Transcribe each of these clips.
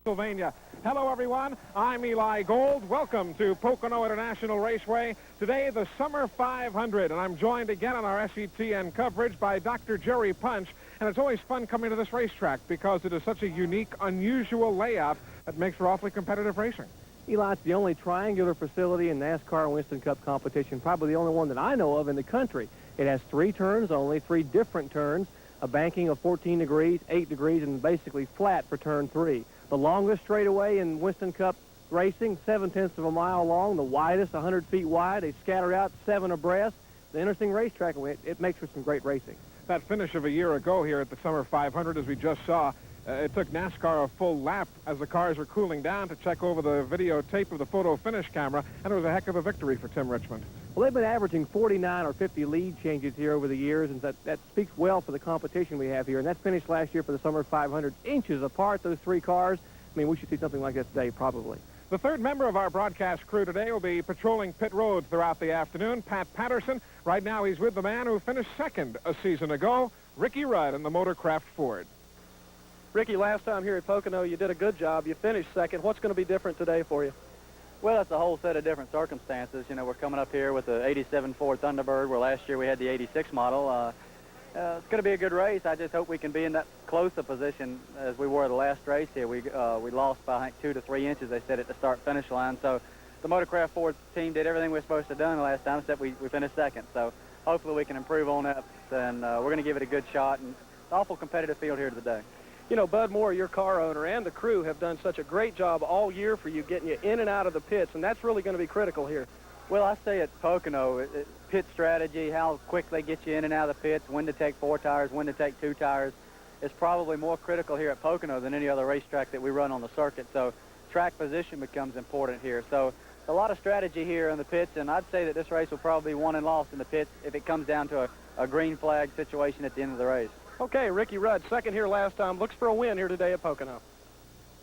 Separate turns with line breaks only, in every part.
Pennsylvania. Hello, everyone. I'm Eli Gold. Welcome to Pocono International Raceway. Today, the Summer 500, and I'm joined again on our SETN coverage by Dr. Jerry Punch. And it's always fun coming to this racetrack because it is such a unique, unusual layout that makes for awfully competitive racing.
Eli, it's the only triangular facility in NASCAR and Winston Cup competition, probably the only one that I know of in the country. It has 3 turns only, 3 different turns, a banking of 14 degrees, 8 degrees, and basically flat for turn 3. The longest straightaway in Winston Cup racing, 7/10 of a mile long, the widest, 100 feet wide. They scatter out 7 abreast. The interesting racetrack, it makes for some great racing.
That finish of a year ago here at the Summer 500, as we just saw, it took NASCAR a full lap as the cars were cooling down to check over the videotape of the photo finish camera, and it was a heck of a victory for Tim Richmond.
Well, they've been averaging 49 or 50 lead changes here over the years, and that speaks well for the competition we have here. And that finished last year for the Summer 500, inches apart, those 3 cars. I mean, we should see something like that today, probably.
The third member of our broadcast crew today will be patrolling pit roads throughout the afternoon, Pat Patterson. Right now, he's with the man who finished second a season ago, Ricky Rudd in the Motorcraft Ford.
Ricky, last time here at Pocono, you did a good job. You finished second. What's going to be different today for you?
Well, it's a whole set of different circumstances. You know, we're coming up here with the 87 Ford Thunderbird, where last year we had the 86 model. It's going to be a good race. I just hope we can be in that close a position as we were the last race here. We lost by, I think, 2 to 3 inches, they said, at the start-finish line. So the Motorcraft Ford team did everything we were supposed to have done the last time, except we finished second. So hopefully we can improve on that, and we're going to give it a good shot. And it's an awful competitive field here today.
You know, Bud Moore, your car owner, and the crew have done such a great job all year for you, getting you in and out of the pits, and that's really going to be critical here.
Well, I say at Pocono, pit strategy, how quick they get you in and out of the pits, when to take 4 tires, when to take 2 tires, is probably more critical here at Pocono than any other racetrack that we run on the circuit. So track position becomes important here. So a lot of strategy here in the pits, and I'd say that this race will probably be won and lost in the pits if it comes down to a green flag situation at the end of the race.
Okay, Ricky Rudd, second here last time, looks for a win here today at Pocono.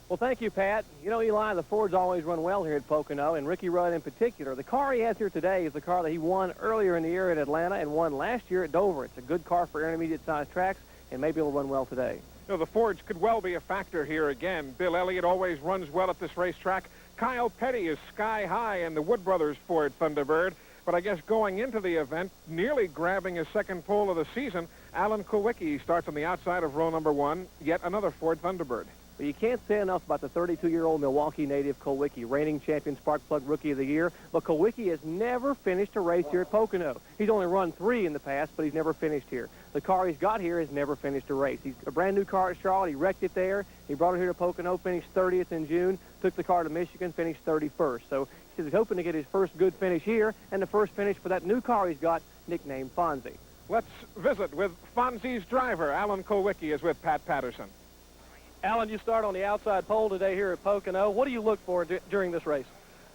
Well, thank you, Pat. You know, Eli, the Fords always run well here at Pocono, and Ricky Rudd in particular. The car he has here today is the car that he won earlier in the year at Atlanta and won last year at Dover. It's a good car for intermediate-sized tracks, and maybe it'll run well today.
You know, the Fords could well be a factor here again. Bill Elliott always runs well at this racetrack. Kyle Petty is sky high in the Wood Brothers Ford Thunderbird. But I guess going into the event, nearly grabbing his second pole of the season, Alan Kulwicki starts on the outside of row number 1, yet another Ford Thunderbird.
But you can't say enough about the 32-year-old Milwaukee native Kulwicki, reigning champion spark plug rookie of the year. But Kulwicki has never finished a race here at Pocono. He's only run 3 in the past, but he's never finished here. The car he's got here has never finished a race. He's a brand new car at Charlotte. He wrecked it there. He brought it here to Pocono, finished 30th in June, took the car to Michigan, finished 31st. So he's hoping to get his first good finish here, and the first finish for that new car he's got, nicknamed Fonzie.
Let's visit with Fonzie's driver. Alan Kulwicki is with Pat Patterson.
Alan, you start on the outside pole today here at Pocono. What do you look for during this race?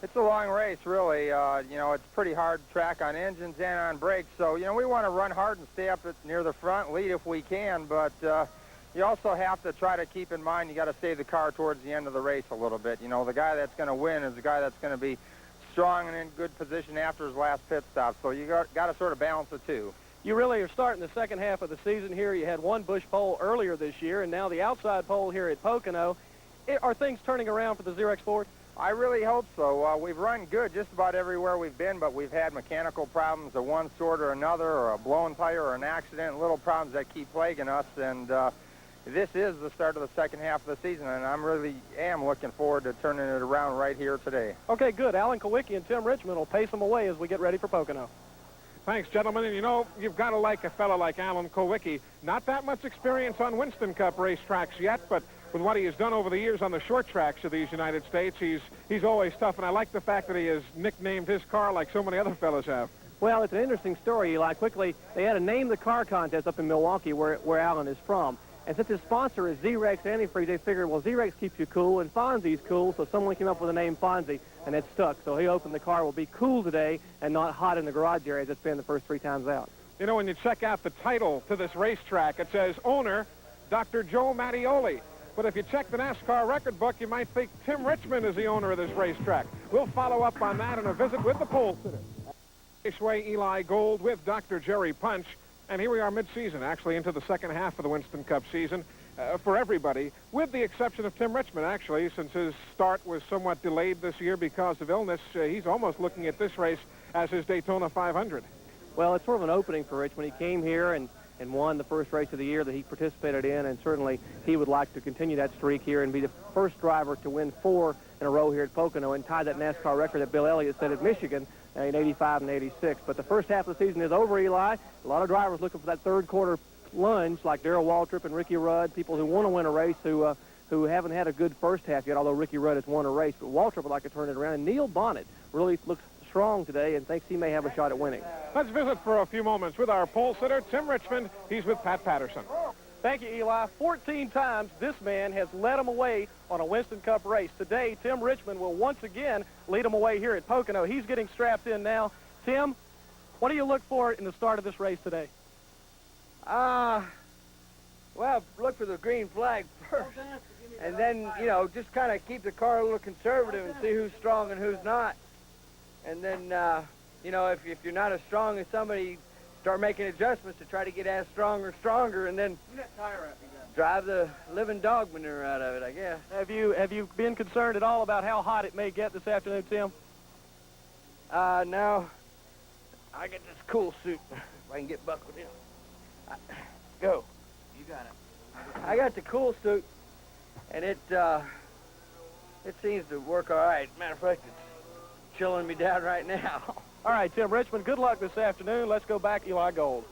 It's a long race, really. You know, it's pretty hard track on engines and on brakes. So, you know, we want to run hard and stay up near the front, lead if we can. But you also have to try to keep in mind you got to save the car towards the end of the race a little bit. You know, the guy that's going to win is the guy that's going to be strong and in good position after his last pit stop. So you got to sort of balance the two.
You really are starting the second half of the season here. You had 1 bush pole earlier this year, and now the outside pole here at Pocono. Are things turning around for the Xerox Ford?
I really hope so. We've run good just about everywhere we've been, but we've had mechanical problems of one sort or another, or a blown tire or an accident, little problems that keep plaguing us. And this is the start of the second half of the season, and I really am looking forward to turning it around right here today.
Okay, good. Alan Kulwicki and Tim Richmond will pace them away as we get ready for Pocono.
Thanks, gentlemen. And, you know, you've got to like a fellow like Alan Kulwicki. Not that much experience on Winston Cup racetracks yet, but with what he has done over the years on the short tracks of these United States, he's always tough. And I like the fact that he has nicknamed his car like so many other fellows have.
Well, it's an interesting story, Eli. Quickly, they had a Name the Car contest up in Milwaukee, where Alan is from. And since his sponsor is Xerox Antifreeze, they figured, well, Xerox keeps you cool, and Fonzie's cool, so someone came up with the name Fonzie, and it stuck. So he hoping the car will be cool today and not hot in the garage area as it's been the first 3 times out.
You know, when you check out the title to this racetrack, it says owner, Dr. Joe Mattioli. But if you check the NASCAR record book, you might think Tim Richmond is the owner of this racetrack. We'll follow up on that in a visit with the pole sitter. Raceway Eli Gold with Dr. Jerry Punch. And here we are mid-season, actually into the second half of the Winston Cup season. for everybody, with the exception of Tim Richmond, actually, since his start was somewhat delayed this year because of illness. He's almost looking at this race as his Daytona 500.
Well, it's sort of an opening for Richmond. He came here and won the first race of the year that he participated in, and certainly he would like to continue that streak here and be the first driver to win 4 in a row here at Pocono and tie that NASCAR record that Bill Elliott set at Michigan in 85 and 86. But the first half of the season is over, Eli. A lot of drivers looking for that third quarter lunge, like Darrell Waltrip and Ricky Rudd, people who want to win a race who haven't had a good first half yet, although Ricky Rudd has won a race. But Waltrip would like to turn it around, and Neil Bonnet really looks strong today and thinks he may have a shot at winning.
Let's visit for a few moments with our pole sitter, Tim Richmond. He's with Pat Patterson.
Thank you, Eli. 14 times this man has led him away on a Winston Cup race. Today, Tim Richmond will once again lead him away here at Pocono. He's getting strapped in now. Tim, what do you look for in the start of this race today?
Well, look for the green flag first. And then, you know, just kind of keep the car a little conservative and see who's strong and who's not. And then, you know, if you're not as strong as somebody, start making adjustments to try to get as stronger, and then drive the living dog manure out of it, I guess.
Have you been concerned at all about how hot it may get this afternoon, Tim?
No. I get this cool suit, if I can get buckled in. Go.
You got it.
I got the cool suit, and it seems to work all right. Matter of fact, it's chilling me down right now.
All right, Tim Richmond, good luck this afternoon. Let's go back Eli Gold.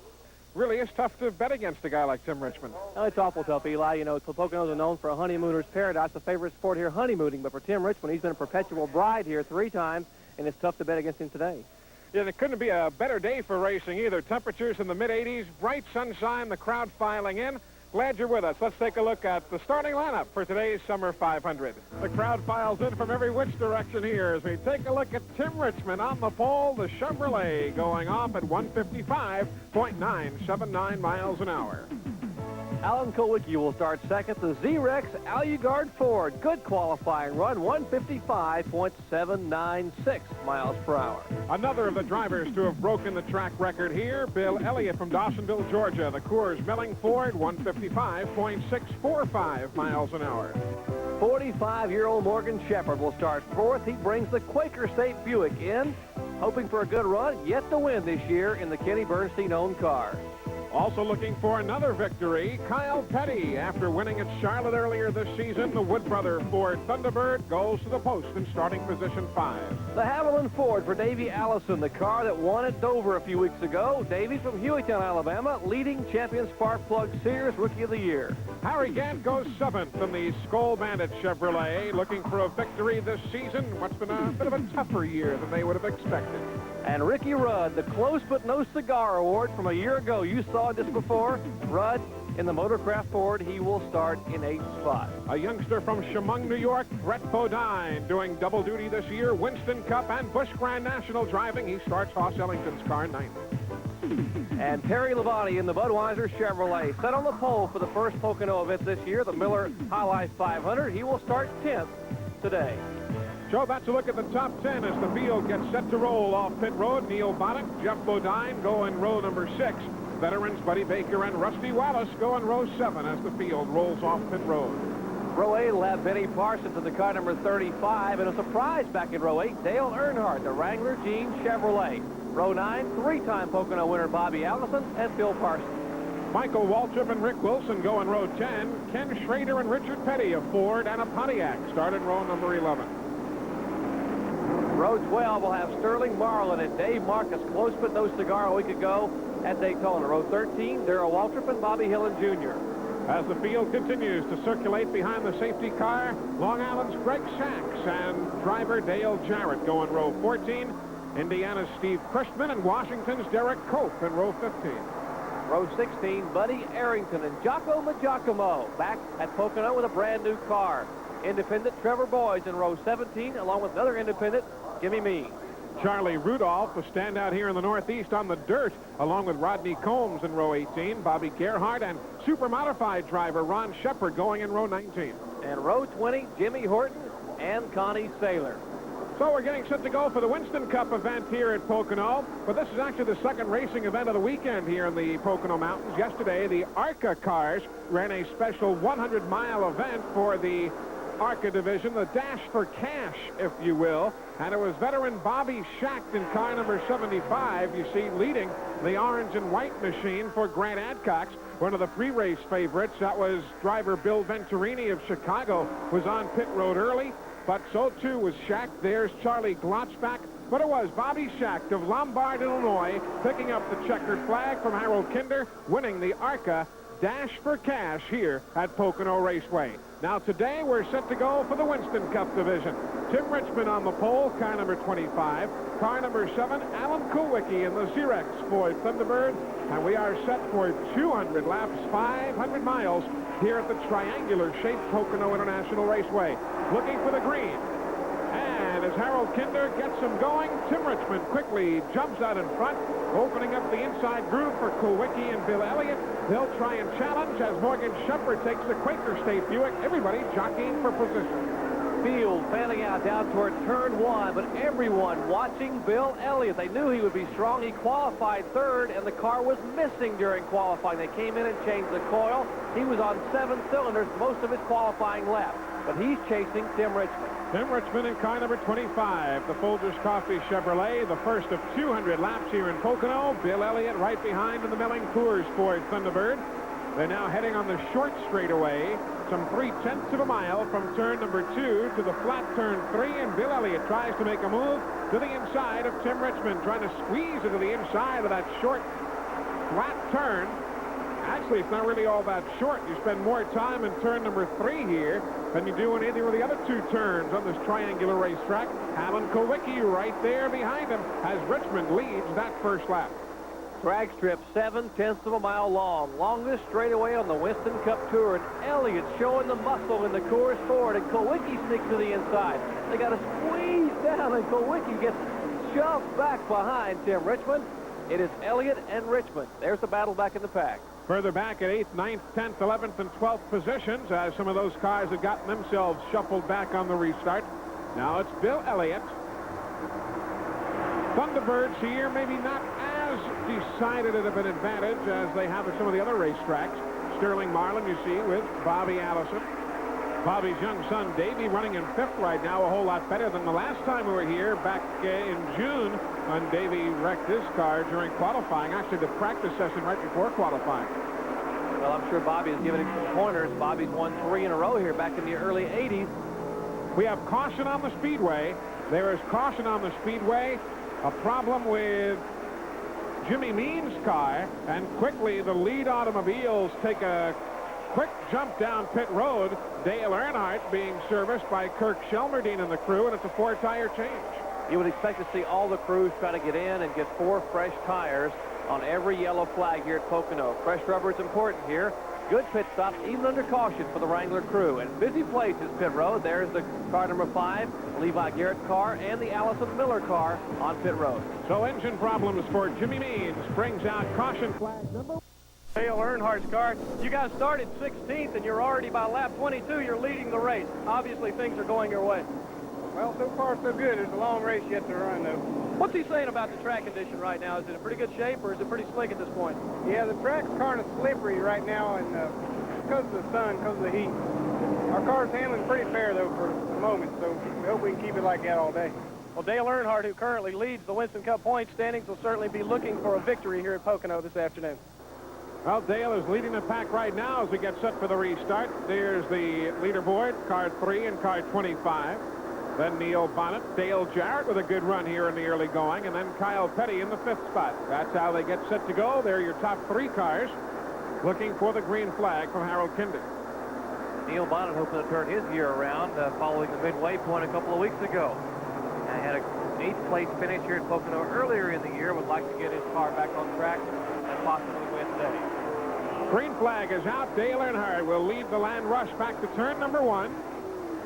Really is tough to bet against a guy like Tim Richmond.
Well, it's awful tough, Eli. You know, Poconos are known for a honeymooner's paradise, the favorite sport here, honeymooning. But for Tim Richmond, he's been a perpetual bride here 3 times, and it's tough to bet against him today.
Yeah, there couldn't be a better day for racing either. Temperatures in the mid-80s, bright sunshine, the crowd filing in. Glad you're with us. Let's take a look at the starting lineup for today's Summer 500. The crowd files in from every which direction here as we take a look at Tim Richmond on the pole, the Chevrolet going off at 155.979 miles an hour.
Alan Kulwicki will start second. The Z-Rex Alugard Ford. Good qualifying run, 155.796 miles per hour.
Another of the drivers to have broken the track record here, Bill Elliott from Dawsonville, Georgia. The Coors Milling Ford, 155.645 miles an hour.
45-year-old Morgan Shepherd will start fourth. He brings the Quaker State Buick in, hoping for a good run, yet to win this year in the Kenny Bernstein-owned car.
Also looking for another victory, Kyle Petty. After winning at Charlotte earlier this season, the Wood Brother Ford Thunderbird goes to the post in starting position 5.
The Haviland Ford for Davey Allison, the car that won at Dover a few weeks ago. Davey from Hueytown, Alabama, leading champion spark plug Sears Rookie of the Year.
Harry Gant goes 7th in the Skull Bandit Chevrolet, looking for a victory this season. What's been a bit of a tougher year than they would have expected.
And Ricky Rudd, the Close But No Cigar Award from a year ago. You saw this before. Rudd in the Motorcraft Ford. He will start in 8th spot.
A youngster from Chemung, New York, Brett Bodine, doing double duty this year. Winston Cup and Busch Grand National driving. He starts Hoss Ellington's car 9th.
And Terry Labonte in the Budweiser Chevrolet, set on the pole for the first Pocono event this year, the Miller High Life 500. He will start 10th today.
Joe, that's a look at the top 10 as the field gets set to roll off pit road. Neil Bonnet, Jeff Bodine go in row number 6. Veterans Buddy Baker and Rusty Wallace go in row 7 as the field rolls off pit road.
Row 8 will have Benny Parsons in the car number 35, and a surprise back in row 8, Dale Earnhardt, the Wrangler Jean Chevrolet. Row 9, 3-time Pocono winner Bobby Allison and Phil Parsons.
Michael Waltrip and Rick Wilson go in row 10. Ken Schrader and Richard Petty, a Ford and a Pontiac, start in row number 11.
Row 12 will have Sterling Marlin and Dave Marcus, Close But No Cigar a week ago at Daytona. Row 13, Darrell Waltrip and Bobby Hillen Jr.
As the field continues to circulate behind the safety car, Long Island's Greg Sachs and driver Dale Jarrett go in row 14. Indiana's Steve Christman and Washington's Derek Cope in row 15.
Row 16, Buddy Arrington and Jocko Giacomo back at Pocono with a brand new car. Independent Trevor Boys in row 17, along with another independent, Gimme Me.
Charlie Rudolph, a standout here in the Northeast on the dirt, along with Rodney Combs in row 18, Bobby Gerhardt, and super modified driver Ron Shepard going in row 19.
And row 20, Jimmy Horton and Connie Saylor.
So we're getting set to go for the Winston Cup event here at Pocono. But this is actually the second racing event of the weekend here in the Pocono Mountains. Yesterday, the ARCA cars ran a special 100-mile event for the ARCA division, the Dash for Cash, if you will. And it was veteran Bobby Schacht in car number 75, you see, leading the orange and white machine for Grant Adcox. One of the pre-race favorites, that was driver Bill Venturini of Chicago, was on pit road early. But so, too, was Schacht. There's Charlie Glotzbach. But it was Bobby Schacht of Lombard, Illinois, picking up the checkered flag from Harold Kinder, winning the ARCA Dash for Cash here at Pocono Raceway. Now, today, we're set to go for the Winston Cup division. Tim Richmond on the pole, car number 25. Car number 7, Alan Kulwicki in the Xerox Ford Thunderbird. And we are set for 200 laps, 500 miles here at the triangular-shaped Pocono International Raceway. Looking for the green. And as Harold Kinder gets him going, Tim Richmond quickly jumps out in front, opening up the inside groove for Kulwicki and Bill Elliott. They'll try and challenge as Morgan Shepherd takes the Quaker State Buick. Everybody jockeying for position.
Field fanning out down toward turn 1, but everyone watching Bill Elliott. They knew he would be strong. He qualified third, and the car was missing during qualifying. They came in and changed the coil. He was on 7 cylinders most of his qualifying lap, but he's chasing Tim Richmond.
Tim Richmond in car number 25, the Folgers Coffee Chevrolet, the first of 200 laps here in Pocono. Bill Elliott right behind in the Milling Coors Ford Thunderbird. They're now heading on the short straightaway, some 3/10 of a mile from turn number 2 to the flat turn 3, and Bill Elliott tries to make a move to the inside of Tim Richmond, trying to squeeze it to the inside of that short, flat turn. Actually, it's not really all that short. You spend more time in turn number 3 here than you do in either of the other 2 turns on this triangular racetrack. Alan Kulwicki right there behind him as Richmond leads that first lap.
Drag strip 7/10 of a mile long. Longest straightaway on the Winston Cup Tour. And Elliott showing the muscle in the Coors Ford. And Kulwicki sneaks to the inside. They got to squeeze down, and Kulwicki gets shoved back behind Tim Richmond. It is Elliott and Richmond. There's the battle back in the pack.
Further back at 8th, 9th, 10th, 11th, and 12th positions as some of those cars had gotten themselves shuffled back on the restart. Now it's Bill Elliott. Thunderbirds here, maybe not as decided of an advantage as they have at some of the other racetracks. Sterling Marlin, you see, with Bobby Allison. Bobby's young son, Davey, running in 5th right now, a whole lot better than the last time we were here back in June when Davey wrecked his car during qualifying, actually the practice session right before qualifying.
Well, I'm sure Bobby is giving him some pointers. Bobby's won 3 in a row here back in the early 80s.
We have caution on the speedway. There is caution on the speedway. A problem with Jimmy Means' car, and quickly the lead automobiles take a quick jump down pit road. Dale Earnhardt being serviced by Kirk Shelmerdine and the crew, and it's a 4-tire change.
You would expect to see all the crews try to get in and get 4 fresh tires on every yellow flag here at Pocono. Fresh rubber is important here. Good pit stops, even under caution for the Wrangler crew. And busy places, pit road. There's the car number 5, Levi Garrett car, and the Allison Miller car on pit road.
So engine problems for Jimmy Means brings out caution flag number 1.
Dale Earnhardt's car. You guys started 16th, and you're already by lap 22. You're leading the race. Obviously, things are going your way.
Well, so far so good. There's a long race yet to run, though.
What's he saying about the track condition right now? Is it in pretty good shape, or is it pretty slick at this point?
Yeah, the track's kind of slippery right now, and because of the sun, because of the heat. Our car's handling pretty fair, though, for the moment, so we hope we can keep it like that all day.
Well, Dale Earnhardt, who currently leads the Winston Cup point standings, will certainly be looking for a victory here at Pocono this afternoon.
Well, Dale is leading the pack right now as we get set for the restart. There's the leaderboard, car 3 and car 25. Then Neil Bonnet, Dale Jarrett with a good run here in the early going, and then Kyle Petty in the 5th spot. That's how they get set to go. They're your top 3 cars looking for the green flag from Harold Kinder.
Neil Bonnet hoping to turn his year around following the midway point a couple of weeks ago. And had an 8th place finish here at Pocono earlier in the year. Would like to get his car back on track and possibly win today.
Green flag is out. Dale Earnhardt will lead the land rush back to turn number 1.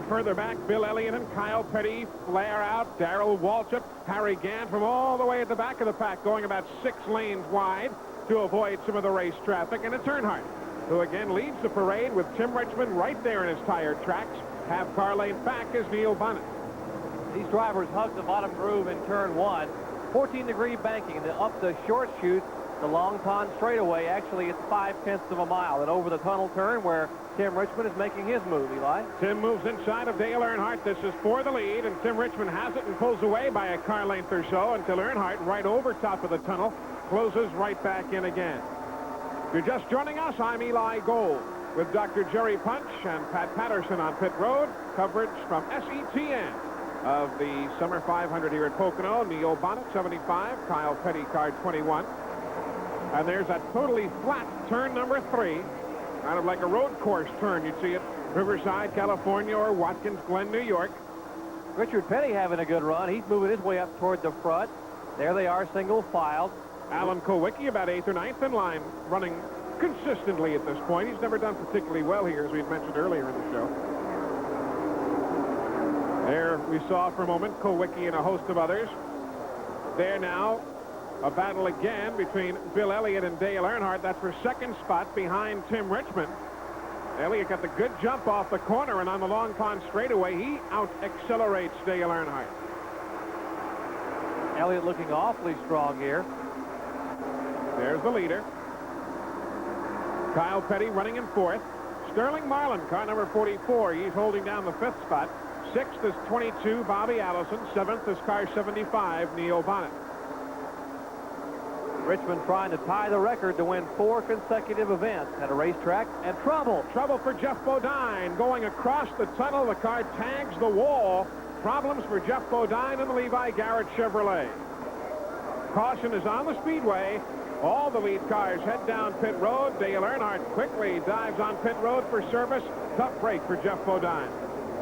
Further back, Bill Elliott and Kyle Petty flare out. Darrell Waltrip, Harry Gant from all the way at the back of the pack, going about 6 lanes wide to avoid some of the race traffic. And it's Earnhardt, who again leads the parade with Tim Richmond right there in his tired tracks. Half car lane back is Neil Bonnet.
These drivers hug the bottom groove in turn 1. 14-degree banking, and up the short chute, the Long Pond straightaway. Actually, it's 0.5 of a mile. And over the tunnel turn where Tim Richmond is making his move, Eli.
Tim moves inside of Dale Earnhardt. This is for the lead, and Tim Richmond has it and pulls away by a car length or so until Earnhardt, right over top of the tunnel, closes right back in again. If you're just joining us, I'm Eli Gold with Dr. Jerry Punch and Pat Patterson on pit road. Coverage from SETN of the Summer 500 here at Pocono. Neil Bonnet, 75. Kyle Petty, car 21. And there's a totally flat turn number 3. Kind of like a road course turn. You'd see it Riverside, California, or Watkins Glen, New York.
Richard Petty having a good run. He's moving his way up toward the front. There they are, single filed.
Alan Kulwicki about 8th or 9th in line, running consistently at this point. He's never done particularly well here, as we mentioned earlier in the show. There we saw for a moment Kulwicki and a host of others. There now, a battle again between Bill Elliott and Dale Earnhardt. That's for second spot behind Tim Richmond. Elliott got the good jump off the corner, and on the Long Pond straightaway, he out-accelerates Dale Earnhardt.
Elliott looking awfully strong here.
There's the leader. Kyle Petty running in 4th. Sterling Marlin, car number 44. He's holding down the 5th spot. 6th is 22, Bobby Allison. 7th is car 75, Neil Bonnet.
Richmond trying to tie the record to win 4 consecutive events at a racetrack, and trouble.
Trouble for Jeff Bodine. Going across the tunnel, the car tags the wall. Problems for Jeff Bodine and the Levi Garrett Chevrolet. Caution is on the speedway. All the lead cars head down pit road. Dale Earnhardt quickly dives on pit road for service. Tough break for Jeff Bodine.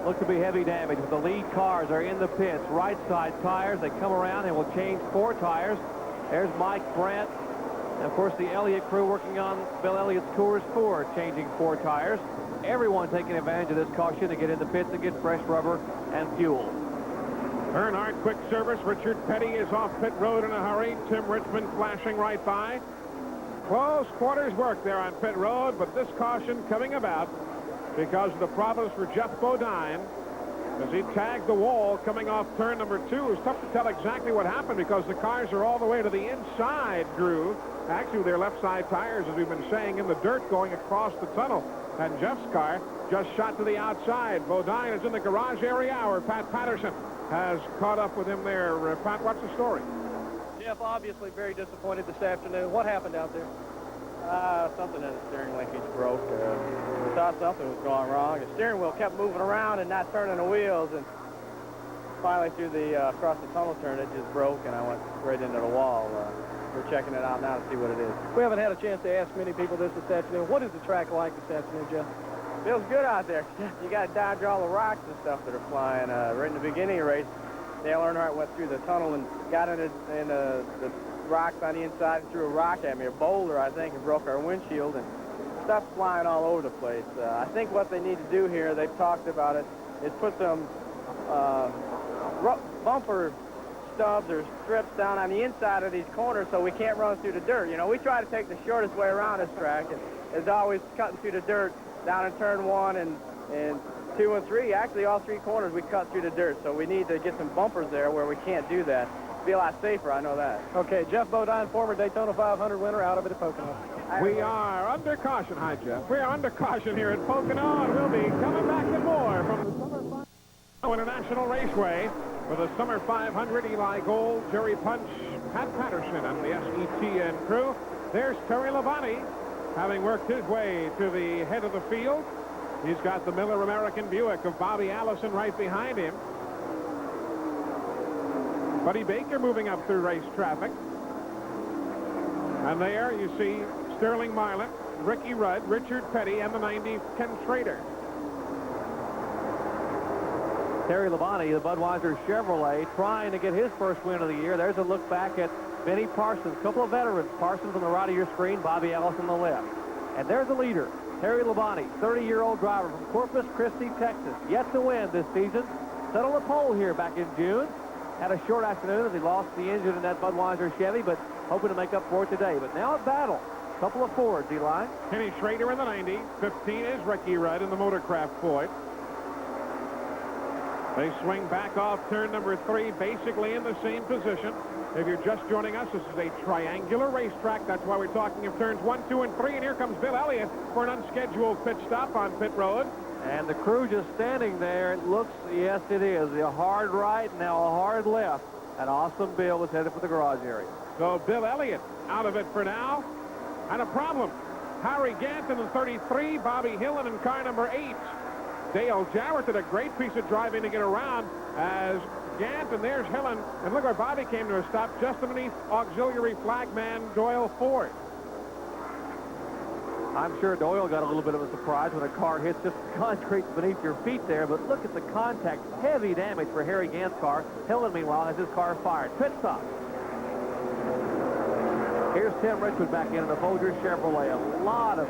Look to be heavy damage. The lead cars are in the pits. Right side tires. They come around and will change 4 tires. There's Mike Brandt. And, of course, the Elliott crew working on Bill Elliott's Coors 4, changing 4 tires. Everyone taking advantage of this caution to get in the pits and get fresh rubber and fuel.
Earnhardt, quick service. Richard Petty is off pit road in a hurry. Tim Richmond flashing right by. Close quarters work there on pit road, but this caution coming about because of the problems for Jeff Bodine as he tagged the wall coming off turn number 2. It's tough to tell exactly what happened because the cars are all the way to the inside groove. Actually, their left side tires, as we've been saying, in the dirt going across the tunnel. And Jeff's car just shot to the outside. Bodine is in the garage area hour. Pat Patterson has caught up with him there. Pat, what's the story?
Jeff obviously very disappointed this afternoon. What happened out there?
Something in the steering linkage broke. We thought something was going wrong. The steering wheel kept moving around and not turning the wheels, and finally through the across the tunnel turn, it just broke, and I went right into the wall. We're checking it out now to see what it is.
We haven't had a chance to ask many people this afternoon. What is the track like this afternoon, Jeff?
Feels good out there. You got to dodge all the rocks and stuff that are flying. Right in the beginning of the race, Dale Earnhardt went through the tunnel and got in the rocks on the inside and threw a rock at me, a boulder, I think, and broke our windshield, and stuff's flying all over the place. I think what they need to do here, they've talked about it, is put some bumper stubs or strips down on the inside of these corners so we can't run through the dirt. You know, we try to take the shortest way around this track, and it's always cutting through the dirt down in turn 1 and 2 and 3. Actually, all 3 corners we cut through the dirt, so we need to get some bumpers there where we can't do that. Be a lot safer, I know that.
Okay, Jeff Bodine, former Daytona 500 winner, out of it at Pocono.
We are under caution. Hi, Jeff. We are under caution here at Pocono, and we'll be coming back with more from the Summer 500 International Raceway for the Summer 500. Eli Gold, Jerry Punch, Pat Patterson, and the SETN crew. There's Terry Labonte, having worked his way to the head of the field. He's got the Miller American Buick of Bobby Allison right behind him. Buddy Baker moving up through race traffic. And there you see Sterling Marlin, Ricky Rudd, Richard Petty, and the 90 Ken Schrader.
Terry Labonte, the Budweiser Chevrolet, trying to get his first win of the year. There's a look back at Benny Parsons, a couple of veterans. Parsons on the right of your screen, Bobby Allison on the left. And there's the leader, Terry Labonte, 30-year-old driver from Corpus Christi, Texas. Yet to win this season. Settled a pole here back in June. Had a short afternoon as he lost the engine in that Budweiser Chevy, but hoping to make up for it today. But now a battle. Couple of Fords, Eli.
Kenny Schrader in the 90. 15 is Ricky Rudd in the Motorcraft Floyd. They swing back off turn number 3, basically in the same position. If you're just joining us, this is a triangular racetrack. That's why we're talking of turns 1, 2, and 3. And here comes Bill Elliott for an unscheduled pit stop on pit road.
And the crew just standing there. It looks, yes, it is. A hard right, now a hard left. And Awesome Bill is headed for the garage area.
So Bill Elliott out of it for now. And a problem. Harry Ganton in 33, Bobby Hillen in car number 8. Dale Jarrett did a great piece of driving to get around as Gant, and there's Hillen. And look where Bobby came to a stop just underneath auxiliary flagman Doyle Ford.
I'm sure Doyle got a little bit of a surprise when a car hits just the concrete beneath your feet there, but look at the contact. Heavy damage for Harry Gant's car. Hillen, meanwhile, has his car fired. Pit stop. Here's Tim Richmond back in the Folgers Chevrolet. A lot of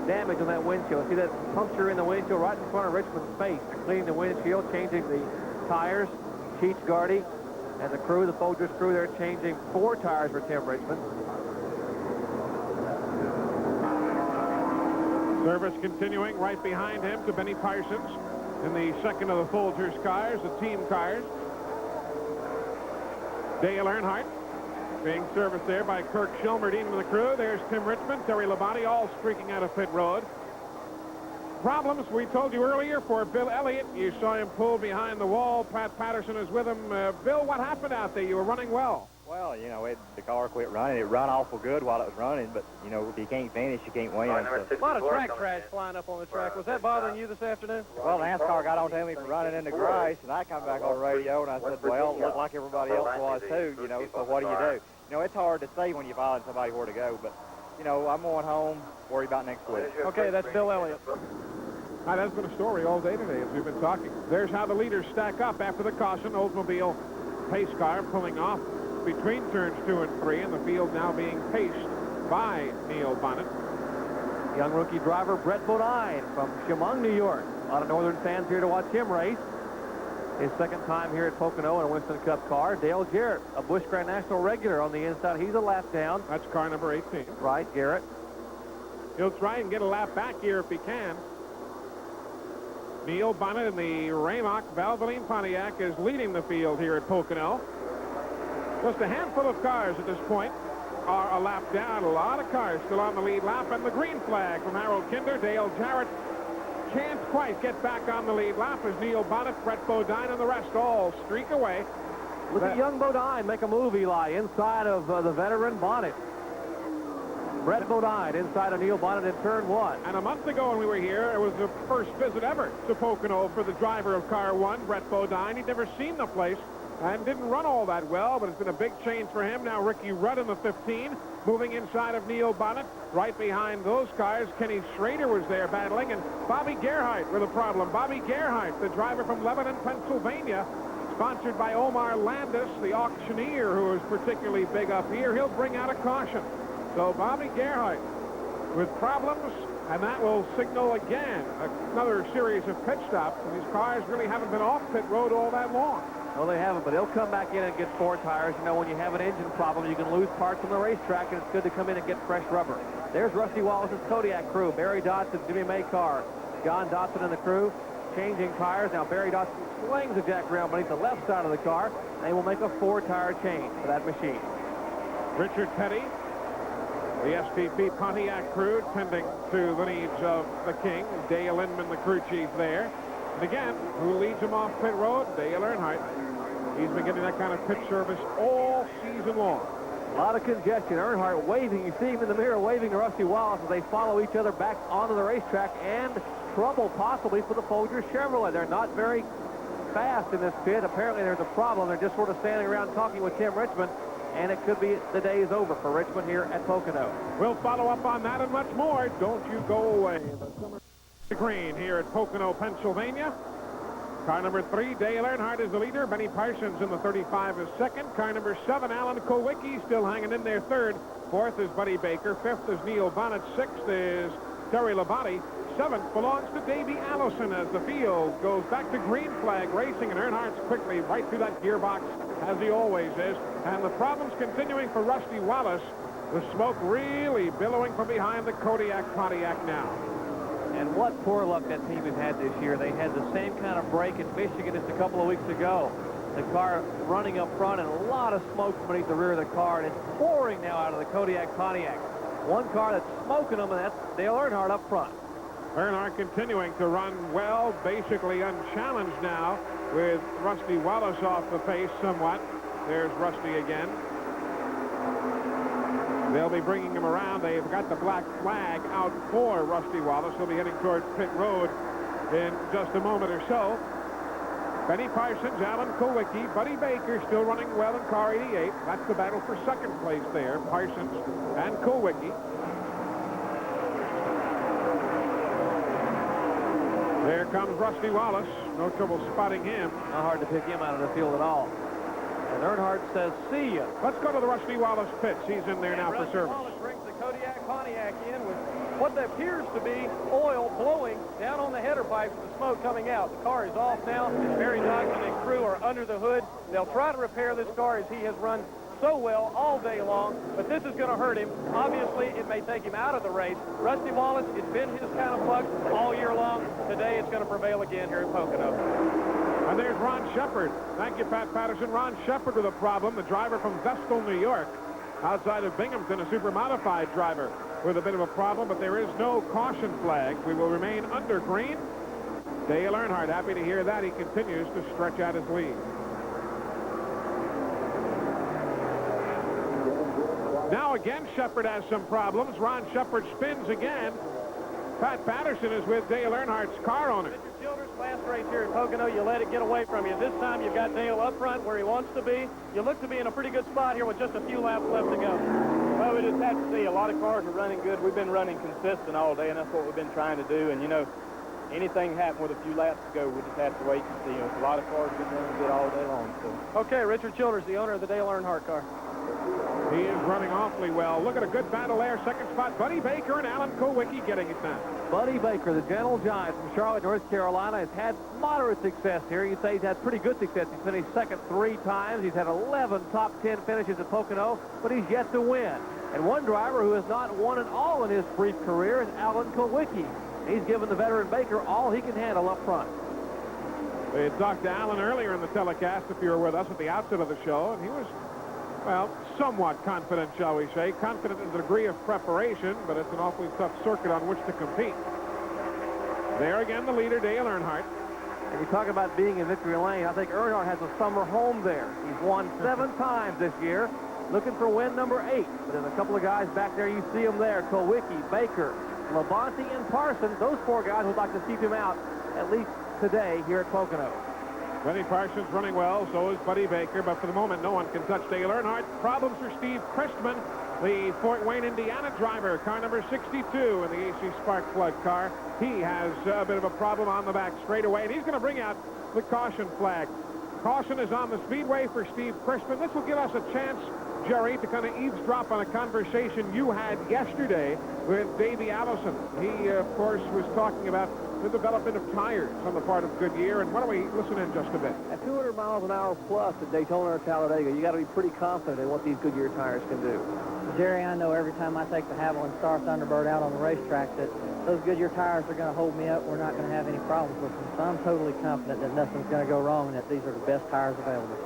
damage on that windshield. See that puncture in the windshield right in front of Richmond's face. Cleaning the windshield, changing the tires. Cheech Gardy and the crew, the Folgers crew, they're changing 4 tires for Tim Richmond.
Service continuing right behind him to Benny Parsons in the second of the Folgers cars, the team cars. Dale Earnhardt being serviced there by Kirk Schilmerdine and the crew. There's Tim Richmond, Terry Labonte, all streaking out of pit road. Problems, we told you earlier, for Bill Elliott. You saw him pull behind the wall. Pat Patterson is with him. Bill, what happened out there? You were running well.
Well, you know, the car quit running. It run awful good while it was running, but, you know, if you can't finish, you can't win. So.
A lot of track trash flying up on the track. Was that bothering you this afternoon?
Well, NASCAR got on to me for running in the grass, and I come back on the radio, and I said, well, it looked like everybody else was too, you know, so what do you do? You know, it's hard to say when you're following somebody where to go, but, you know, I'm going home, worry about next week.
Okay, that's Bill Elliott.
That's been a story all day today as we've been talking. There's how the leaders stack up after the caution. Oldsmobile pace car pulling off between turns 2 and 3, and the field now being paced by Neil Bonnet.
Young rookie driver Brett Bodine from Chemung, New York. A lot of Northern fans here to watch him race. His second time here at Pocono in a Winston Cup car. Dale Jarrett, a Busch Grand National regular on the inside. He's a lap down.
That's car number 18.
Right, Garrett.
He'll try and get a lap back here if he can. Neil Bonnet in the Raymock Valvoline Pontiac is leading the field here at Pocono. Just a handful of cars at this point are a lap down. A lot of cars still on the lead lap, and the green flag from Harold Kinder. Dale Jarrett can't quite get back on the lead lap as Neil Bonnet, Brett Bodine, and the rest all streak away.
Look at young Bodine make a move, Eli, inside of the veteran Bonnet. Brett Bodine inside of Neil Bonnet in turn 1.
And a month ago when we were here, it was the first visit ever to Pocono for the driver of car 1, Brett Bodine. He'd never seen the place and didn't run all that well, but it's been a big change for him. Now Ricky Rudd in the 15, moving inside of Neil Bonnet. Right behind those cars, Kenny Schrader was there battling, and Bobby Gerhardt with a problem. Bobby Gerhardt, the driver from Lebanon, Pennsylvania, sponsored by Omar Landis, the auctioneer, who is particularly big up here. He'll bring out a caution. So Bobby Gerhardt with problems, and that will signal again another series of pit stops. And these cars really haven't been off pit road all that long.
No, they haven't, but he'll come back in and get 4 tires. You know, when you have an engine problem, you can lose parts on the racetrack, and it's good to come in and get fresh rubber. There's Rusty Wallace's Kodiak crew. Barry Dodson, Jimmy Maycar, John Dodson and the crew changing tires. Now Barry Dodson slings the jack around beneath the left side of the car. They will make a 4-tire change for that machine.
Richard Petty, the SPP Pontiac crew, tending to the needs of the King. Dale Inman, the crew chief there. And again, who leads him off pit road? Dale Earnhardt. He's been getting that kind of pit service all season long.
A lot of congestion. Earnhardt waving. You see him in the mirror waving to Rusty Wallace as they follow each other back onto the racetrack, and trouble possibly for the Folgers Chevrolet. They're not very fast in this pit. Apparently there's a problem. They're just sort of standing around talking with Tim Richmond, and it could be the day is over for Richmond here at Pocono.
We'll follow up on that and much more. Don't you go away. The summer green here at Pocono, Pennsylvania. Car number 3, Dale Earnhardt is the leader. Benny Parsons in the 35 is second. Car number 7, Alan Kulwicki, still hanging in there third. Fourth is Buddy Baker. Fifth is Neil Bonnet. Sixth is Terry Labonte. Seventh belongs to Davey Allison as the field goes back to green flag racing, and Earnhardt's quickly right through that gearbox as he always is. And the problems continuing for Rusty Wallace. The smoke really billowing from behind the Kodiak Pontiac now.
And what poor luck that team has had this year. They had the same kind of break in Michigan just a couple of weeks ago. The car running up front and a lot of smoke from beneath the rear of the car, and it's pouring now out of the Kodiak Pontiac. One car that's smoking them, and that's Dale Earnhardt up front.
Earnhardt continuing to run well, basically unchallenged now, with Rusty Wallace off the pace somewhat. There's Rusty again. They'll be bringing him around. They've got the black flag out for Rusty Wallace. He'll be heading toward pit road in just a moment or so. Benny Parsons, Alan Kulwicki, Buddy Baker still running well in car 88. That's the battle for second place there, Parsons and Kulwicki. There comes Rusty Wallace. No trouble spotting him.
Not hard to pick him out of the field at all. And Earnhardt says, see ya.
Let's go to the Rusty Wallace pits. He's in there now for service.
Wallace brings the Kodiak Pontiac in with what appears to be oil blowing down on the header pipes with the smoke coming out. The car is off now. Barry Dodson and crew are under the hood. They'll try to repair this car as he has run so well all day long, but this is going to hurt him. Obviously, it may take him out of the race. Rusty Wallace, it's been his kind of luck all year long. Today, it's going to prevail again here at Pocono.
And there's Ron Shepard. Thank you, Pat Patterson. Ron Shepard with a problem. The driver from Vestal, New York, outside of Binghamton, a super modified driver with a bit of a problem, but there is no caution flag. We will remain under green. Dale Earnhardt, happy to hear that. He continues to stretch out his lead. Now again, Shepard has some problems. Ron Shepard spins again. Pat Patterson is with Dale Earnhardt's car owner.
Mr. Childers, last race here at Pocono, you let it get away from you. This time you've got Dale up front where he wants to be. You look to be in a pretty good spot here with just a few laps left to go.
Well, we just have to see. A lot of cars are running good. We've been running consistent all day, and that's what we've been trying to do. And, you know, anything happen with a few laps to go, we just have to wait and see. You know, a lot of cars have been running good all day long. So.
Okay, Richard Childers, the owner of the Dale Earnhardt car.
He is running awfully well. Look at a good battle there. Second spot, Buddy Baker and Alan Kulwicki getting it now.
Buddy Baker, the gentle giant from Charlotte, North Carolina, has had moderate success here. You'd say he's had pretty good success. He's finished second 3 times. He's had 11 top 10 finishes at Pocono, but he's yet to win. And one driver who has not won at all in his brief career is Alan Kulwicki. He's given the veteran Baker all he can handle up front.
We had talked to Alan earlier in the telecast, if you were with us at the outset of the show, and he was, well, somewhat confident, shall we say. Confident in the degree of preparation, but it's an awfully tough circuit on which to compete. There again, the leader, Dale Earnhardt.
And you talk about being in victory lane. I think Earnhardt has a summer home there. He's won 7 times this year, looking for win number 8. But there's a couple of guys back there. You see them there, Kulwicki, Baker, Labonte, and Parsons. Those 4 guys would like to keep him out, at least today, here at Pocono.
Benny Parsons running well, so is Buddy Baker, but for the moment, no one can touch Dale Earnhardt. Problems for Steve Christman, the Fort Wayne, Indiana driver, car number 62 in the AC Spark Plug car. He has a bit of a problem on the back straightaway, and he's going to bring out the caution flag. Caution is on the speedway for Steve Christman. This will give us a chance, Jerry, to kind of eavesdrop on a conversation you had yesterday with Davey Allison. He, of course, was talking about the development of tires on the part of Goodyear, and why don't we listen in just a bit?
At 200 miles an hour plus at Daytona or Talladega, you got to be pretty confident in what these Goodyear tires can do.
Jerry, I know every time I take the Haviland Star Thunderbird out on the racetrack that those Goodyear tires are going to hold me up. We're not going to have any problems with them. So I'm totally confident that nothing's going to go wrong and that these are the best tires available.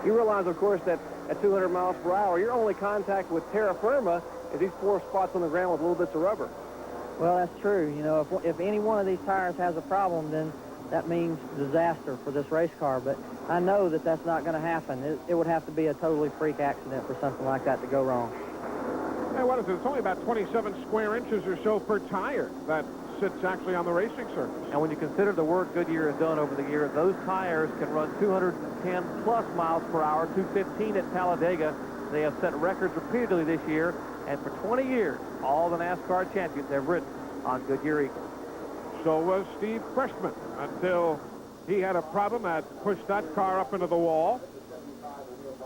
You realize, of course, that at 200 miles per hour, your only contact with terra firma is these 4 spots on the ground with little bits of rubber.
Well, that's true. You know, if any one of these tires has a problem, then that means disaster for this race car. But I know that that's not going to happen. It would have to be a totally freak accident for something like that to go wrong.
Hey, what is it? It's only about 27 square inches or so per tire that sits actually on the racing surface.
And when you consider the work Goodyear has done over the years, those tires can run 210 plus miles per hour, 215 at Talladega. They have set records repeatedly this year, and for 20 years, all the NASCAR champions have ridden on Goodyear Eagles.
So was Steve Christman until he had a problem that pushed that car up into the wall,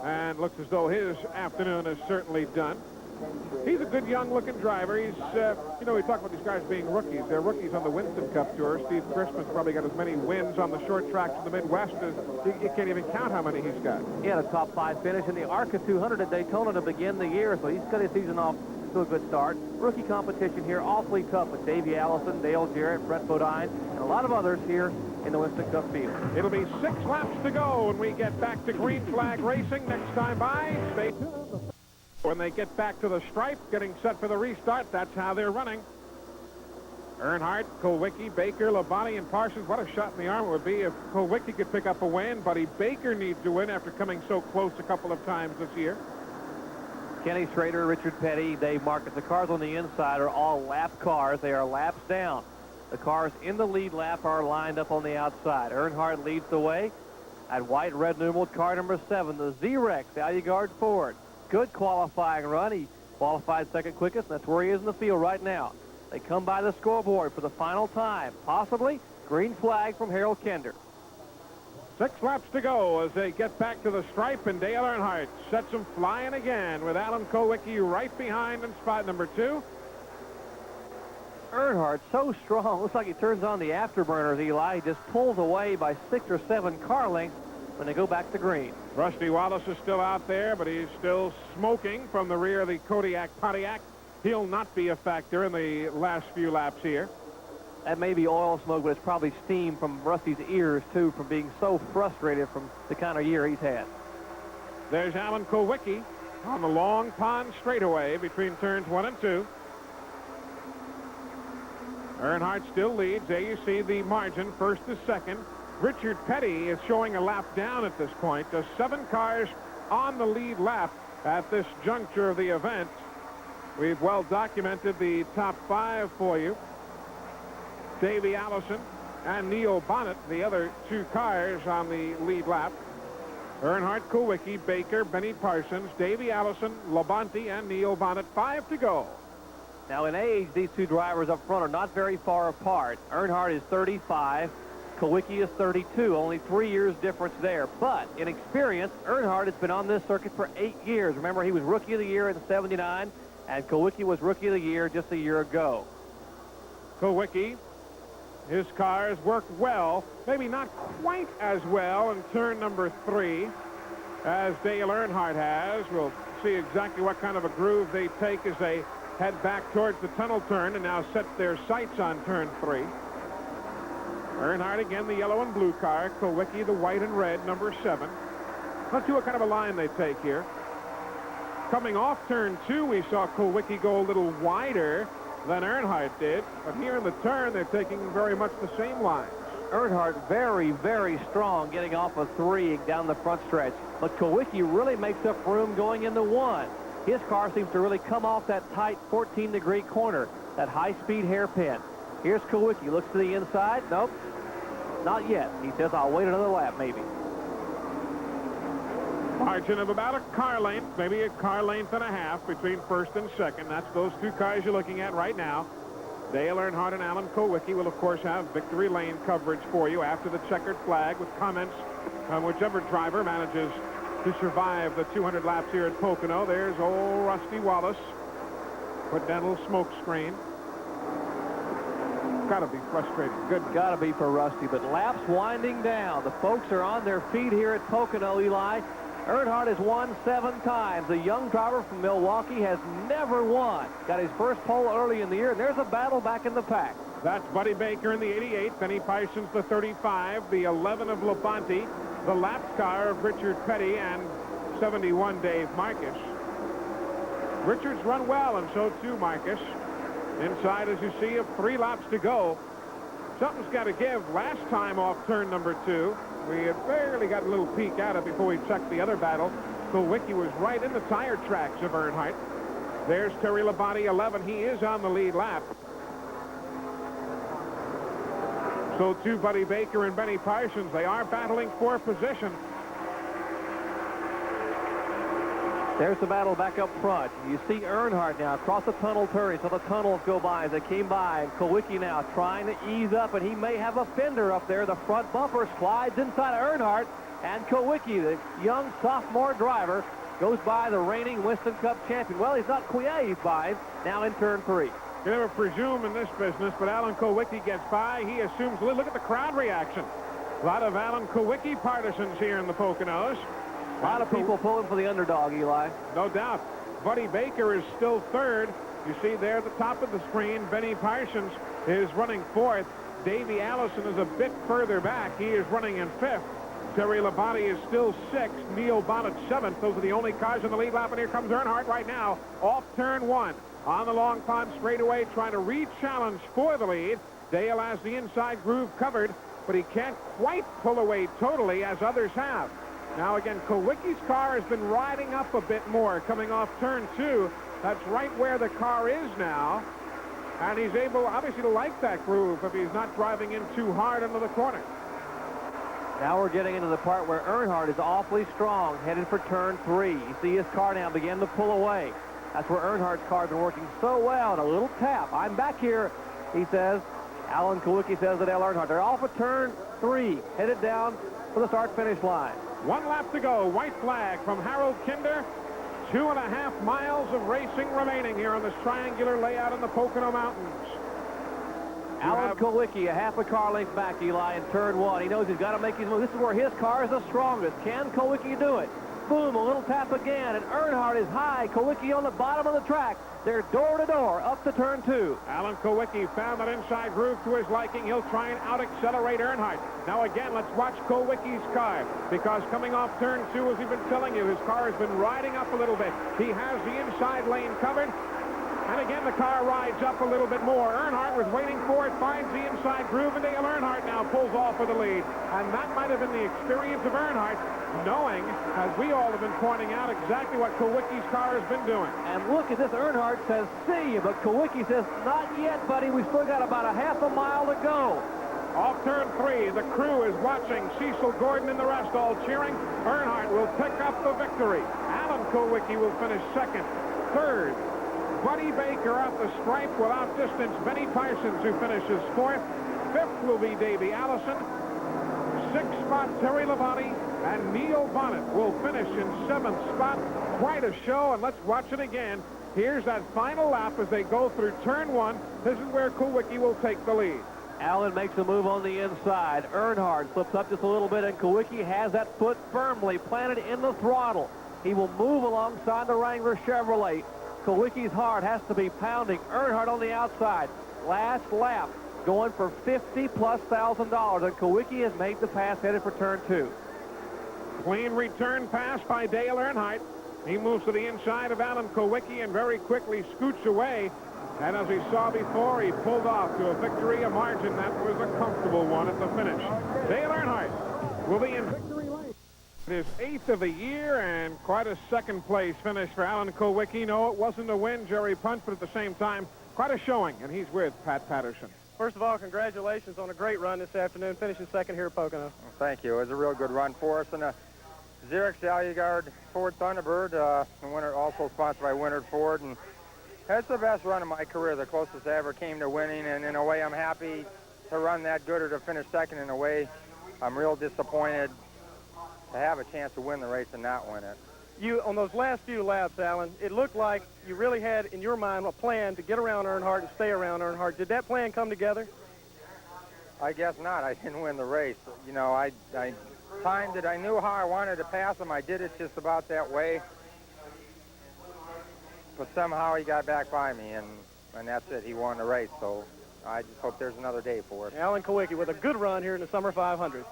and looks as though his afternoon is certainly done. He's a good young-looking driver. He's, you know, we talk about these guys being rookies. They're rookies on the Winston Cup Tour. Steve Christman's probably got as many wins on the short tracks in the Midwest as you can't even count how many he's got.
He had a top 5 finish in the ARCA 200 at Daytona to begin the year, so he's cut his season off to a good start. Rookie competition here, awfully tough with Davey Allison, Dale Jarrett, Brett Bodine, and a lot of others here in the Winston Cup field.
It'll be 6 laps to go when we get back to green flag racing next time by. Stay tuned. When they get back to the stripe, getting set for the restart, that's how they're running. Earnhardt, Kulwicki, Baker, Labonte, and Parsons. What a shot in the arm it would be if Kulwicki could pick up a win. Buddy Baker needs to win after coming so close a couple of times this year.
Kenny Schrader, Richard Petty, Dave Marcus. The cars on the inside are all lap cars. They are laps down. The cars in the lead lap are lined up on the outside. Earnhardt leads the way at white and red numeraled car number 7, the Z-Rex, Aluguard Ford. Good qualifying run. He qualified second quickest, and that's where he is in the field right now. They come by the scoreboard for the final time. Possibly green flag from Harold Kinder.
6 laps to go as they get back to the stripe, and Dale Earnhardt sets them flying again with Alan Kulwicki right behind in spot number 2.
Earnhardt so strong. Looks like he turns on the afterburners, Eli. He just pulls away by 6 or 7 car lengths when they go back to green.
Rusty Wallace is still out there, but he's still smoking from the rear of the Kodiak Pontiac. He'll not be a factor in the last few laps here.
That may be oil smoke, but it's probably steam from Rusty's ears, too, from being so frustrated from the kind of year he's had.
There's Alan Kulwicki on the long pond straightaway between turns 1 and 2. Earnhardt still leads. There you see the margin, first to second. Richard Petty is showing a lap down at this point. There's 7 cars on the lead lap at this juncture of the event. We've well documented the top 5 for you. Davey Allison and Neil Bonnet, the other 2 cars on the lead lap. Earnhardt, Kulwicki, Baker, Benny Parsons, Davey Allison, Labonte, and Neil Bonnet. 5 to go.
Now, in age, these 2 drivers up front are not very far apart. Earnhardt is 35. Kulwicki is 32. Only 3 years difference there. But in experience, Earnhardt has been on this circuit for 8 years. Remember, he was Rookie of the Year in '79. And Kulwicki was Rookie of the Year just a year ago.
Kulwicki, his cars worked well, maybe not quite as well in turn number 3 as Dale Earnhardt has. We'll see exactly what kind of a groove they take as they head back towards the tunnel turn and now set their sights on turn 3. Earnhardt again, the yellow and blue car. Kulwicki, the white and red, number 7. Let's see what kind of a line they take here. Coming off turn 2, we saw Kulwicki go a little wider than Earnhardt did. But here in the turn, they're taking very much the same line.
Earnhardt very, very strong getting off of 3 down the front stretch. But Kulwicki really makes up room going into 1. His car seems to really come off that tight 14-degree corner, that high-speed hairpin. Here's Kulwicki. Looks to the inside. Nope, not yet. He says, I'll wait another lap, maybe.
Margin of about a car length, maybe a car length and a half between first and second. That's those 2 cars you're looking at right now. Dale Earnhardt and Alan Kulwicki will, of course, have victory lane coverage for you after the checkered flag with comments on whichever driver manages to survive the 200 laps here at Pocono. There's old Rusty Wallace. Put down a little smoke screen. Got to be frustrating. Good.
Got to be for Rusty, but laps winding down. The folks are on their feet here at Pocono, Eli. Earnhardt has won 7 times. The young driver from Milwaukee has never won. Got his first pole early in the year, and there's a battle back in the pack.
That's Buddy Baker in the 88, Benny Parsons the 35, the 11 of Labonte, the laps car of Richard Petty, and 71 Dave Marcus. Richard's run well, and so too Marcus. Inside, as you see, of 3 laps to go. Something's got to give. Last time off turn number 2, we had barely got a little peek at it before we checked the other battle. Kulwicki was right in the tire tracks of Earnhardt. There's Terry Labonte, 11. He is on the lead lap. So too Buddy Baker and Benny Parsons. They are battling for position.
There's the battle back up front. You see Earnhardt now across the tunnel turn. So the tunnels go by as they came by. And Kulwicki now trying to ease up, and he may have a fender up there. The front bumper slides inside of Earnhardt. And Kulwicki, the young sophomore driver, goes by the reigning Winston Cup champion. Well, he's not quite, he's by him now in turn 3.
You never presume in this business, but Alan Kulwicki gets by. He assumes, look at the crowd reaction. A lot of Alan Kulwicki partisans here in the Poconos.
A lot of people pulling for the underdog, Eli.
No doubt. Buddy Baker is still third. You see there at the top of the screen, Benny Parsons is running fourth. Davey Allison is a bit further back. He is running in fifth. Terry Labonte is still sixth. Neil Bonnet seventh. Those are the only cars in the lead lap, and here comes Earnhardt right now off turn one on the Long Pond straightaway, trying to re-challenge for the lead. Dale has the inside groove covered, but he can't quite pull away totally as others have. Now again, Kowicki's car has been riding up a bit more coming off turn two. That's right where the car is now. And he's able, obviously, to like that groove if he's not driving in too hard into the corner.
Now we're getting into the part where Earnhardt is awfully strong, headed for turn three. You see his car now begin to pull away. That's where Earnhardt's car has been working so well, and a little tap. I'm back here, he says. Alan Kowicki says to Dale Earnhardt. They're off of turn three, headed down for the start-finish line.
1 lap to go. White flag from Harold Kinder. 2.5 miles of racing remaining here on this triangular layout in the Pocono Mountains.
Alan Kowicki, a half a car length back, Eli, in turn one. He knows he's got to make his move. This is where his car is the strongest. Can Kowicki do it? Boom, a little tap again, and Earnhardt is high. Kowicki on the bottom of the track. They're door to door up to turn two.
Alan Kowicki found that inside groove to his liking. He'll try and out-accelerate Earnhardt. Now again, let's watch Kowicki's car, because coming off turn two, as we've been telling you, his car has been riding up a little bit. He has the inside lane covered. And again, the car rides up a little bit more. Earnhardt was waiting for it, finds the inside groove, and Dale Earnhardt now pulls off for the lead. And that might have been the experience of Earnhardt, knowing, as we all have been pointing out, exactly what Kowicki's car has been doing.
And look at this. Earnhardt says, see you, but Kowicki says, not yet, buddy. We've still got about a half a mile to go.
Off turn three, the crew is watching. Cecil Gordon and the rest all cheering. Earnhardt will pick up the victory. Alan Kowicki will finish second. Third, Buddy Baker off the stripe without distance. Benny Parsons, who finishes fourth. Fifth will be Davey Allison. Sixth spot, Terry Labonte. And Neil Bonnet will finish in seventh spot. Quite a show, and let's watch it again. Here's that final lap as they go through turn one. This is where Kowicki will take the lead.
Allen makes a move on the inside. Earnhardt slips up just a little bit, and Kowicki has that foot firmly planted in the throttle. He will move alongside the Wrangler Chevrolet. Kowicki's heart has to be pounding. Earnhardt on the outside. Last lap, going for $50,000+, and Kowicki has made the pass, headed for turn two.
Clean return pass by Dale Earnhardt. He moves to the inside of Alan Kowicki and very quickly scoots away. And as we saw before, he pulled off to a victory, a margin that was a comfortable one at the finish. Dale Earnhardt will be in victory lane. His 8th of the year, and quite a second-place finish for Alan Kowicki. No, it wasn't a win, Jerry Punt, but at the same time, quite a showing, and he's with Pat Patterson.
First of all, congratulations on a great run this afternoon, finishing second here at Pocono.
Well, thank you. It was a real good run for us. And Xerox Aluguard Ford Thunderbird, also sponsored by Wynard Ford. And that's the best run of my career, the closest I ever came to winning. And in a way, I'm happy to run that good or to finish second. In a way, I'm real disappointed to have a chance to win the race and not win it.
You, on those last few laps, Alan, it looked like you really had in your mind a plan to get around Earnhardt and stay around Earnhardt. Did that plan come together?
I guess not. I didn't win the race. You know, I timed it. I knew how I wanted to pass him. I did it just about that way. But somehow he got back by me, and that's it. He won the race, so I just hope there's another day for it.
Alan Kowicki with a good run here in the Summer 500.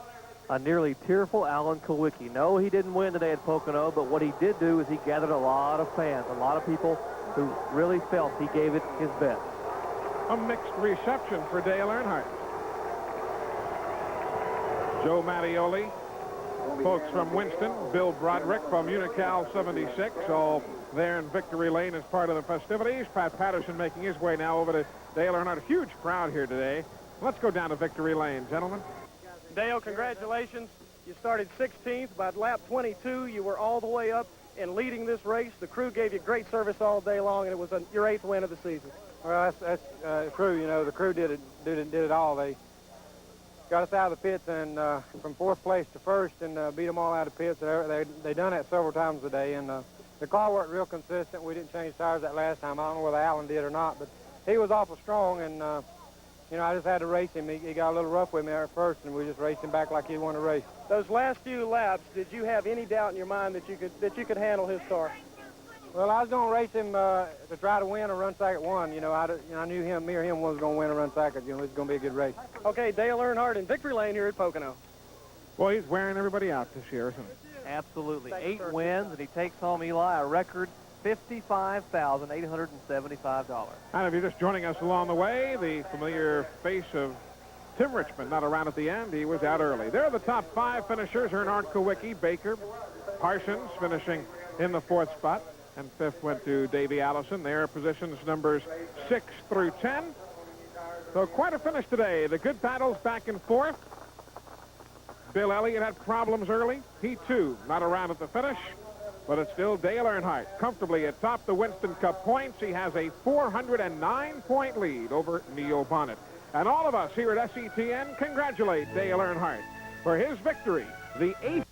A nearly tearful Alan Kowicki. No, he didn't win today at Pocono, but what he did do is he gathered a lot of fans, a lot of people who really felt he gave it his best.
A mixed reception for Dale Earnhardt. Joe Mattioli, folks from Winston, Bill Broderick from Unical 76, all there in Victory Lane as part of the festivities. Pat Patterson making his way now over to Dale Earnhardt. A huge crowd here today. Let's go down to Victory Lane, gentlemen.
Dale, congratulations. You started 16th. By lap 22, you were all the way up and leading this race. The crew gave you great service all day long, and it was your 8th win of the season.
Well, that's true. You know, the crew did it all. They got us out of the pits and from 4th place to 1st and beat them all out of pits. They done that several times today, and the car worked real consistent. We didn't change tires that last time. I don't know whether Alan did or not, but he was awful strong, and you know, I just had to race him. He got a little rough with me at first, and we just raced him back like he won a race.
Those last few laps, did you have any doubt in your mind that you could handle his car?
Well, I was going to race him to try to win or run second one. You know, I knew me or him was going to win or run second. You know, it's going to be a good race.
Okay, Dale Earnhardt in victory lane here at Pocono.
Well, he's wearing everybody out this year, isn't he?
Absolutely. 8 wins, and he takes home, Eli, a record $55,875.
And if you're just joining us along the way, the familiar face of Tim Richmond not around at the end. He was out early. There are the top 5 finishers. Earnhardt, Kowicki, Baker, Parsons finishing in the 4th spot. And 5th went to Davey Allison. Their positions numbers 6 through 10. So quite a finish today. The good battles back and forth. Bill Elliott had problems early. He, too, not around at the finish. But it's still Dale Earnhardt comfortably atop the Winston Cup points. He has a 409-point lead over Neil Bonnet. And all of us here at SETN congratulate Dale Earnhardt for his victory, the 8th